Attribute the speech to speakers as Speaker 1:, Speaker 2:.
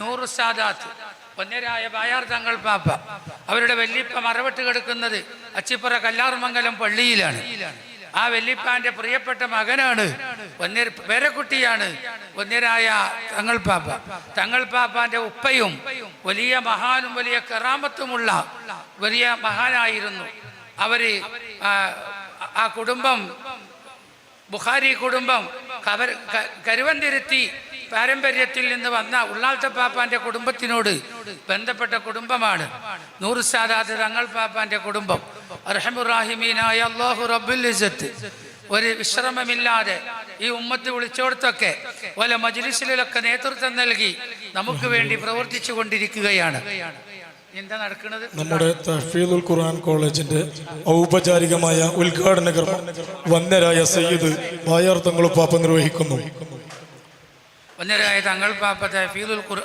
Speaker 1: നൂറ് സാദാത്ത് പൊന്നരായ ബായാർ തങ്ങൾ പാപ്പ അവരുടെ വല്യപ്പ മറവിട്ട് കിടക്കുന്നത് അച്ചിപ്പുറ കല്ലാർമംഗലം പള്ളിയിലാണ്. ആ വല്യപ്പാന്റെ പ്രിയപ്പെട്ട മകനാണ്, പേരക്കുട്ടിയാണ് പൊന്നരായ തങ്ങൾ പാപ്പ. തങ്ങൾ പാപ്പാന്റെ ഉപ്പയും വലിയ മഹാനും വലിയ കറാമത്തുമുള്ള വലിയ മഹാനായിരുന്നു. അവര് ആ കുടുംബം ബുഖാരി കുടുംബം കരുവന്തിരുത്തി പാരമ്പര്യത്തിൽ നിന്ന് വന്ന ഉള്ളാൾത്ത പാപ്പാന്റെ കുടുംബത്തിനോട് ബന്ധപ്പെട്ട കുടുംബമാണ് നൂറ് സാദാത്ത് തങ്ങൾ പാപ്പാന്റെ കുടുംബം. അർഹമുറാഹിമീനായ അല്ലാഹു റബ്ബുൽ ഇസ്സത്ത് ഒരു വിശ്രമമില്ലാതെ ഈ ഉമ്മത്ത് വിളിച്ചോടത്തൊക്കെ വല മജ്ലിസിലൊക്കെ നേതൃത്വം നൽകി നമുക്ക് വേണ്ടി പ്രവർത്തിച്ചു കൊണ്ടിരിക്കുകയാണ്. എന്താ നടക്കുന്നത്? നമ്മുടെ
Speaker 2: തഹ്ഫീദുൽ ഖുർആൻ കോളേജിന്റെ ഔപചാരികമായ ഉദ്ഘാടന കർമ്മം വന്യരായ സയ്യിദ് ബായാർ തങ്ങൾ പാപ്പ നിർവഹിക്കുന്നു.
Speaker 1: വന്യരായ തങ്ങൾ പാപ്പ തഹ്ഫീദുൽ ഖുർആൻ